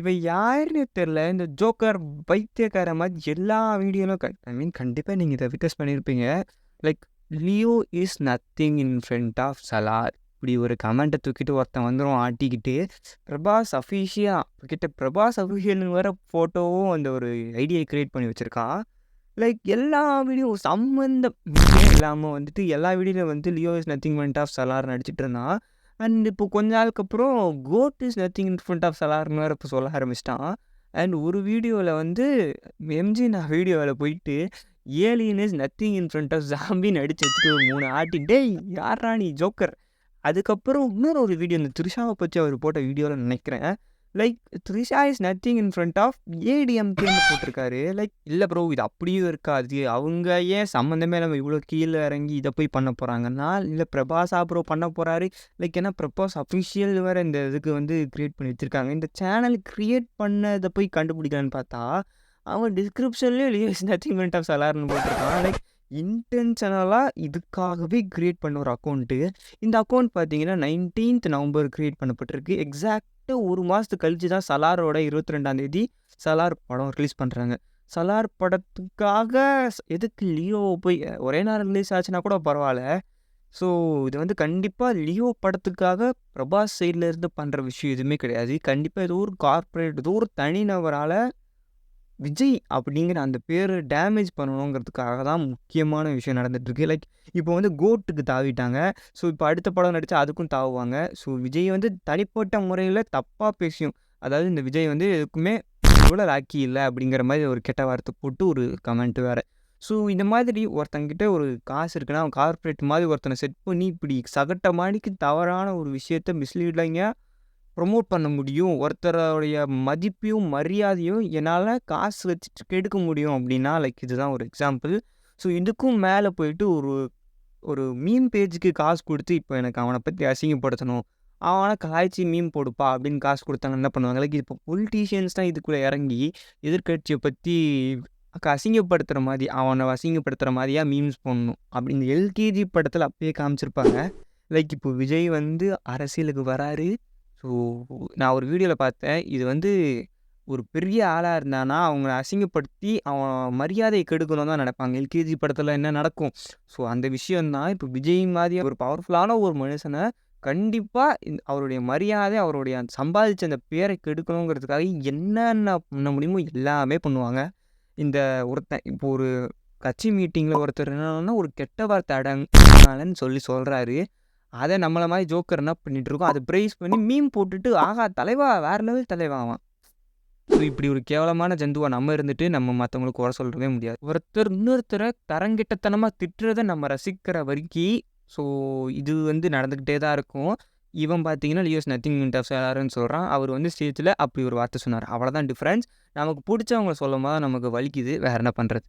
இவன் யாருன்னே தெரியல. இந்த ஜோக்கர் பைத்தியக்கார மாதிரி எல்லா வீடியோலும் ஐ மீன் கண்டிப்பா நீங்க இத விட்னஸ் பண்ணியிருப்பீங்க. Like Leo is nothing in front of Salaar. இப்படி ஒரு கமெண்ட்ட தூக்கிட்டு ஒருத்தன் வந்துருவான் ஆட்டிக்கிட்டு. பிரபாஸ் பிரபாஸ் அஃபிஷியல்னு வேற ஃபோட்டோவும் அந்த ஒரு ஐடியை கிரியேட் பண்ணி வச்சிருக்கான். லைக் எல்லா வீடியோ சம்மந்தமே இல்லாம வந்துட்டு எல்லா வீடியோல வந்து Leo is nothing front of Salaar நடிச்சிட்டு இருந்தான். அண்ட் இப்போ கொஞ்ச நாளுக்கு அப்புறம் GOAT is nothing in front of சலார்னு வேற இப்போ சொல்ல ஆரம்பிச்சிட்டான். அண்ட் ஒரு வீடியோவில் வந்து நான் வீடியோவில் போயிட்டு alien is nothing in front of ஜாம்பின்னு அடிச்சு வச்சுட்டு ஒரு 3 ஆட்டி டேய் யாரா நீ ஜோக்கர். அதுக்கப்புறம் இன்னொரு ஒரு வீடியோ இந்த த்ரிஷாவை பற்றி அவர் போட்ட வீடியோவில் நினைக்கிறேன். Like Trisha is nothing in front of ஏடிஎம்கேன்னு போட்டிருக்காரு. லைக் இல்லை ப்ரோ இது அப்படியும் இருக்காது, அவங்க ஏன் சம்மந்தமே இல்லாமல் இவ்வளோ கீழே இறங்கி இதை போய் பண்ண போகிறாங்கன்னா, இல்லை பிரபாஸா ப்ரோ பண்ண போகிறாரு. லைக் ஏன்னா பிரபாஸ் அஃபிஷியல் வேறு இந்த இதுக்கு வந்து க்ரியேட் பண்ணி வச்சுருக்காங்க. இந்த சேனல் க்ரியேட் பண்ணதை போய் கண்டுபிடிக்கலான்னு பார்த்தா அவன் டிஸ்கிரிப்ஷன்லேயே Leo is nothing front of சலார்னு போட்டிருக்கான். லைக் இன்டென்ஷனலாக இதுக்காகவே க்ரியேட் பண்ண ஒரு அக்கௌண்ட்டு. இந்த அக்கௌண்ட் பார்த்தீங்கன்னா 19th நவம்பர் க்ரியேட் பண்ணப்பட்டிருக்கு. எக்ஸாக்டாக ஒரு மாதத்துக்கு கழிச்சு தான் சலாரோட 22ஆம் தேதி சலார் படம் ரிலீஸ் பண்ணுறாங்க. சலார் படத்துக்காக எதுக்கு லியோ போய் ஒரே நேரம் ரிலீஸ் ஆச்சுன்னா கூட பரவாயில்ல. ஸோ இது வந்து கண்டிப்பாக லியோ படத்துக்காக பிரபாஸ் சைடில் இருந்து பண்ணுற விஷயம் எதுவுமே கிடையாது. கண்டிப்பாக ஏதோ ஒரு கார்ப்பரேட் ஏதோ ஒரு தனிநபரால் விஜய் அப்படிங்கிற அந்த பேரை டேமேஜ் பண்ணணுங்கிறதுக்காக தான் முக்கியமான விஷயம் நடந்துகிட்ருக்கு. லைக் இப்போ வந்து கோட்டுக்கு தாவிட்டாங்க. ஸோ இப்போ அடுத்த படம் நடித்தா அதுக்கும் தாவுவாங்க. ஸோ விஜய் வந்து தனிப்பட்ட முறையில் தப்பாக பேசியும், அதாவது இந்த விஜய் வந்து எதுக்குமே இவ்வளோ லாக்கி இல்லை அப்படிங்கிற மாதிரி ஒரு கெட்ட வார்த்தை போட்டு ஒரு கமெண்ட் வேறு. ஸோ இந்த மாதிரி ஒருத்தங்கிட்ட ஒரு காசு இருக்குன்னா அவன் கார்ப்பரேட் மாதிரி ஒருத்தனை செட் பண்ணி இப்படி சகட்ட மாடிக்கு தவறான ஒரு விஷயத்த மிஸ்லீடிங்காக ப்ரொமோட் பண்ண முடியும். ஒருத்தருடைய மதிப்பையும் மரியாதையும் என்னால் காசு வச்சுட்டு கெடுக்க முடியும் அப்படின்னா லைக் இதுதான் ஒரு எக்ஸாம்பிள். ஸோ இதுக்கும் மேலே போயிட்டு ஒரு ஒரு மீம் பேஜுக்கு காசு கொடுத்து இப்போ எனக்கு அவனை பற்றி அசிங்கப்படுத்தணும், அவனை கலாய்ச்சி மீம் போடுப்பா அப்படின்னு காசு கொடுத்தாங்க என்ன பண்ணுவாங்க. லைக் இப்போ பொலிட்டீஷியன்ஸ் தான் இதுக்குள்ளே இறங்கி எதிர்கட்சியை பற்றி அசிங்கப்படுத்துகிற மாதிரி அவனை அசிங்கப்படுத்துகிற மாதிரியா மீம்ஸ் போடணும் அப்படின்னு எல்கேஜி படத்தில் அப்பயே காமிச்சிருப்பாங்க. லைக் இப்போ விஜய் வந்து அரசியலுக்கு வராரு. ஸோ நான் ஒரு வீடியோவில் பார்த்தேன். இது வந்து ஒரு பெரிய ஆளாக இருந்தானா அவங்கள அசிங்கப்படுத்தி அவன் மரியாதையை கெடுக்கணும் தான் நினைப்பாங்க. எல்கேஜி படத்தில் என்ன நடக்கும். ஸோ அந்த விஷயந்தான் இப்போ விஜய் மாதிரி ஒரு பவர்ஃபுல்லான ஒரு மனுஷனை கண்டிப்பாக அவருடைய மரியாதை அவருடைய சம்பாதிச்ச அந்த பேரை கெடுக்கணுங்கிறதுக்காக என்னென்ன பண்ண முடியுமோ எல்லாமே பண்ணுவாங்க. இந்த ஒருத்தன் இப்போ ஒரு கட்சி மீட்டிங்கில் ஒருத்தர் என்னன்னா ஒரு கெட்ட வார்த்தை அடங்கன்னு சொல்கிறாரு. அதை நம்மளை மாதிரி ஜோக்கர் என்ன பண்ணிட்டு இருக்கோம், அதை ப்ரைஸ் பண்ணி மீம் போட்டுட்டு ஆகா தலைவா வேற லெவல் தலைவாவான். ஸோ இப்படி ஒரு கேவலமான ஜந்துவா நம்ம இருந்துட்டு நம்ம மற்றவங்களுக்கு குறை சொல்கிறதே முடியாது. ஒருத்தர் இன்னொருத்தரை தரங்கிட்டத்தனமாக திட்டுறதை நம்ம ரசிக்கிற வரைக்கும் ஸோ இது வந்து நடந்துக்கிட்டே தான் இருக்கும். இவன் பார்த்தீங்கன்னா லியோஸ் நத்திங் இன் ஆஃப் சலார்னு சொல்கிறான். அவர் வந்து ஸ்டேஜில் அப்படி ஒரு வார்த்தை சொன்னார். அவ்வளோதான் டிஃப்ரென்ஸ். நமக்கு பிடிச்சவங்க சொல்லும் போது நமக்கு வலிக்குது, வேறு என்ன பண்ணுறது.